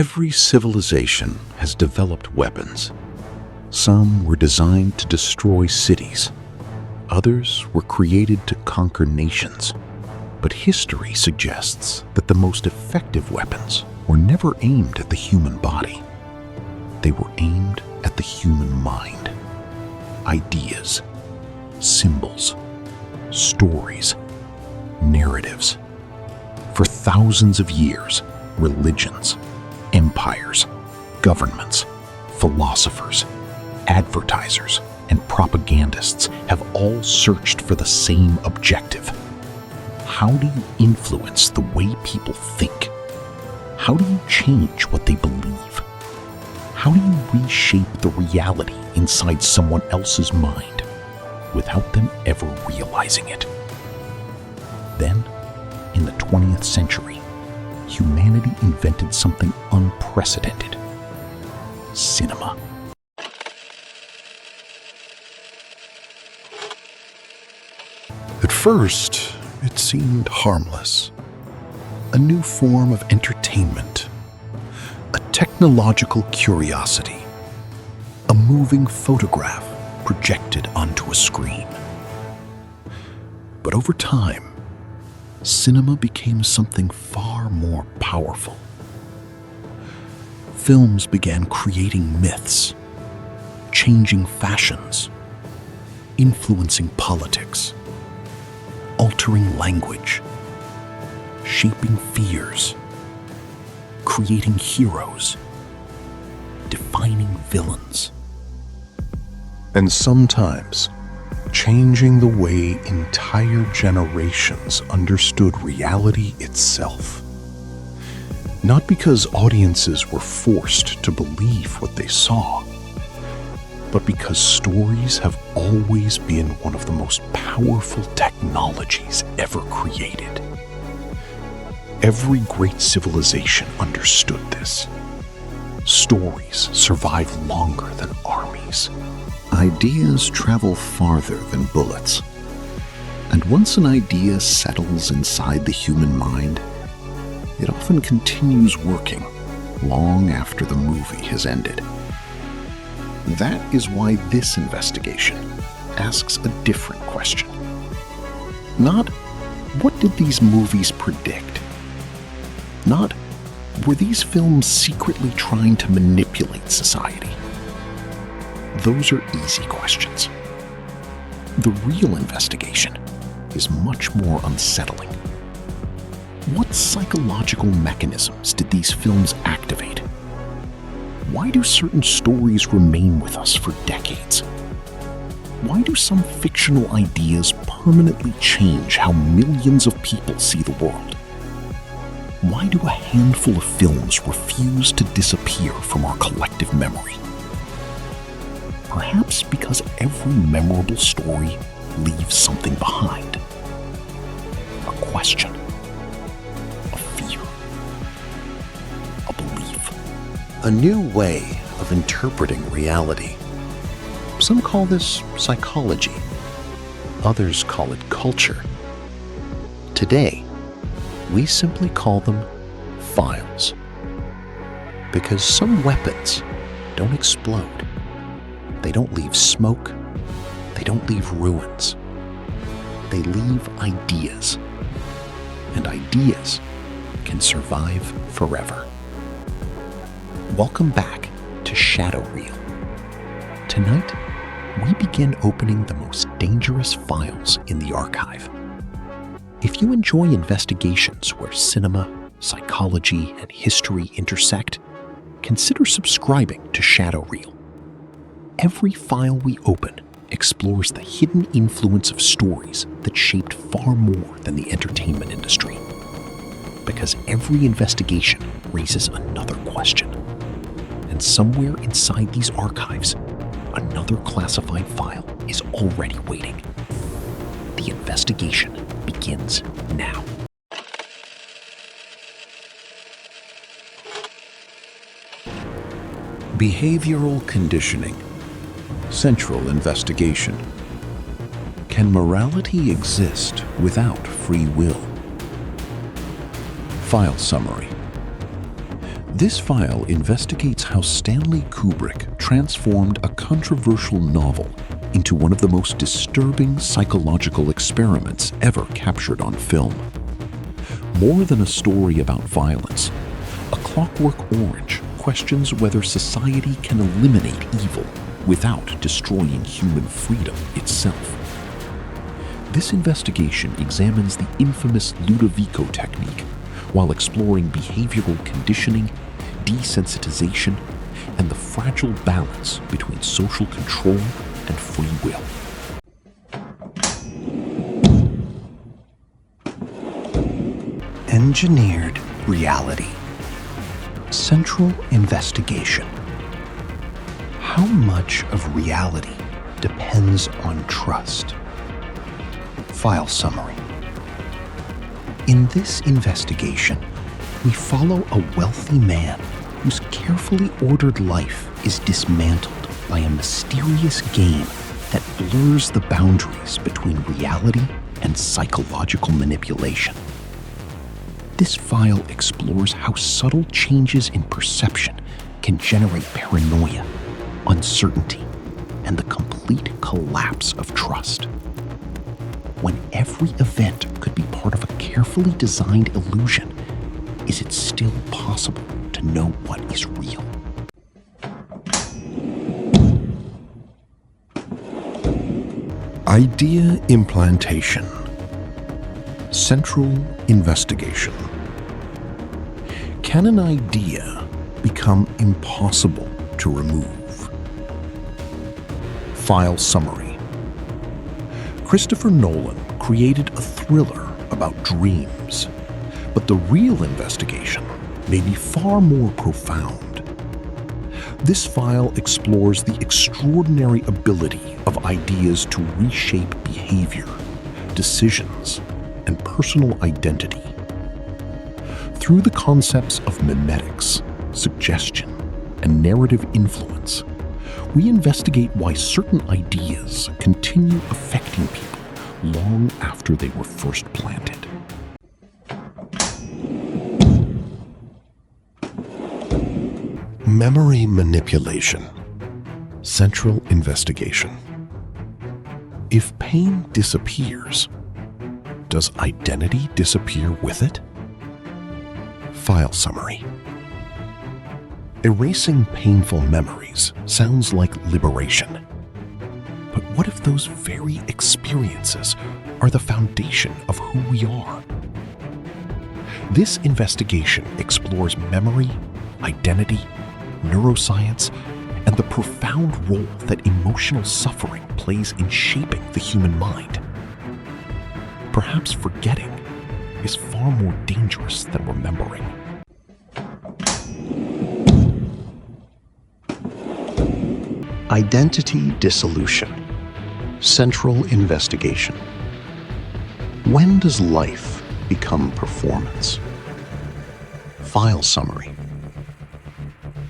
Every civilization has developed weapons. Some were designed to destroy cities. Others were created to conquer nations. But history suggests that the most effective weapons were never aimed at the human body. They were aimed at the human mind. Ideas, symbols, stories, narratives. For thousands of years, religions, empires, governments, philosophers, advertisers, and propagandists have all searched for the same objective. How do you influence the way people think? How do you change what they believe? How do you reshape the reality inside someone else's mind without them ever realizing it? Then, in the 20th century, humanity invented something unprecedented: cinema. At first, it seemed harmless, a new form of entertainment, a technological curiosity, a moving photograph projected onto a screen. But over time, cinema became something far more powerful. Films began creating myths, changing fashions, influencing politics, altering language, shaping fears, creating heroes, defining villains, and sometimes changing the way entire generations understood reality itself. Not because audiences were forced to believe what they saw, but because stories have always been one of the most powerful technologies ever created. Every great civilization understood this. Stories survive longer than armies. Ideas travel farther than bullets. And once an idea settles inside the human mind, it often continues working long after the movie has ended. That is why this investigation asks a different question. Not, what did these movies predict? Not, were these films secretly trying to manipulate society? Those are easy questions. The real investigation is much more unsettling. What psychological mechanisms did these films activate? Why do certain stories remain with us for decades? Why do some fictional ideas permanently change how millions of people see the world? Why do a handful of films refuse to disappear from our collective memory? Perhaps because every memorable story leaves something behind. A question, a fear, a belief. A new way of interpreting reality. Some call this psychology. Others call it culture. Today, we simply call them files. Because some weapons don't explode. They don't leave smoke. They don't leave ruins. They leave ideas. And ideas can survive forever. Welcome back to Shadow Reel. Tonight, we begin opening the most dangerous files in the archive. If you enjoy investigations where cinema, psychology, and history intersect, consider subscribing to Shadow Reel. Every file we open explores the hidden influence of stories that shaped far more than the entertainment industry. Because every investigation raises another question. And somewhere inside these archives, another classified file is already waiting. The investigation begins now. Behavioral conditioning. Central investigation. Can morality exist without free will? File summary. This file investigates how Stanley Kubrick transformed a controversial novel into one of the most disturbing psychological experiments ever captured on film. More than a story about violence, A Clockwork Orange questions whether society can eliminate evil without destroying human freedom itself. This investigation examines the infamous Ludovico technique while exploring behavioral conditioning, desensitization, and the fragile balance between social control and free will. Engineered reality. Central investigation. How much of reality depends on trust? File summary. In this investigation, we follow a wealthy man whose carefully ordered life is dismantled by a mysterious game that blurs the boundaries between reality and psychological manipulation. This file explores how subtle changes in perception can generate paranoia, uncertainty, and the complete collapse of trust. When every event could be part of a carefully designed illusion, is it still possible to know what is real? Idea implantation. Central investigation. Can an idea become impossible to remove? File summary. Christopher Nolan created a thriller about dreams, but the real investigation may be far more profound. This file explores the extraordinary ability of ideas to reshape behavior, decisions, and personal identity. Through the concepts of mimetics, suggestion, and narrative influence, we investigate why certain ideas continue affecting people long after they were first planted. Memory manipulation. Central investigation. If pain disappears, does identity disappear with it? File summary. Erasing painful memories sounds like liberation. But what if those very experiences are the foundation of who we are? This investigation explores memory, identity, neuroscience, and the profound role that emotional suffering plays in shaping the human mind. Perhaps forgetting is far more dangerous than remembering. Identity dissolution. Central investigation. When does life become performance? File summary.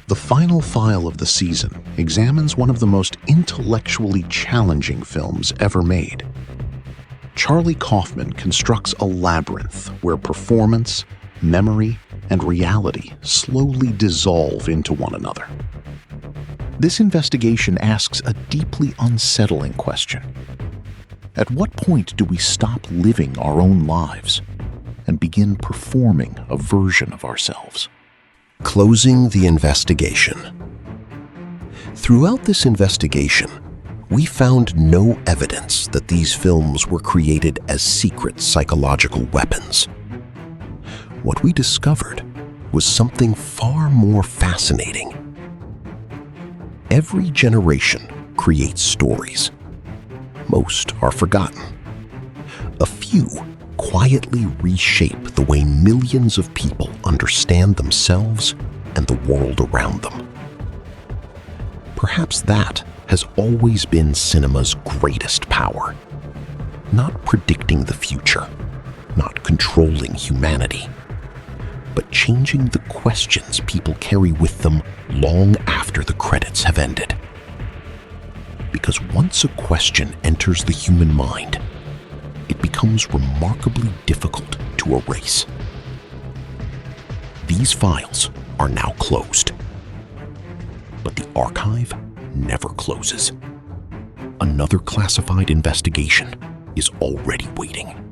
The final file of the season examines one of the most intellectually challenging films ever made. Charlie Kaufman constructs a labyrinth where performance, memory, and reality slowly dissolve into one another. This investigation asks a deeply unsettling question. At what point do we stop living our own lives and begin performing a version of ourselves? Closing the investigation. Throughout this investigation, we found no evidence that these films were created as secret psychological weapons. What we discovered was something far more fascinating. Every generation creates stories. Most are forgotten. A few quietly reshape the way millions of people understand themselves and the world around them. Perhaps that has always been cinema's greatest power. Not predicting the future, not controlling humanity, but changing the questions people carry with them long after the credits have ended. Because once a question enters the human mind, it becomes remarkably difficult to erase. These files are now closed. But the archive never closes. Another classified investigation is already waiting.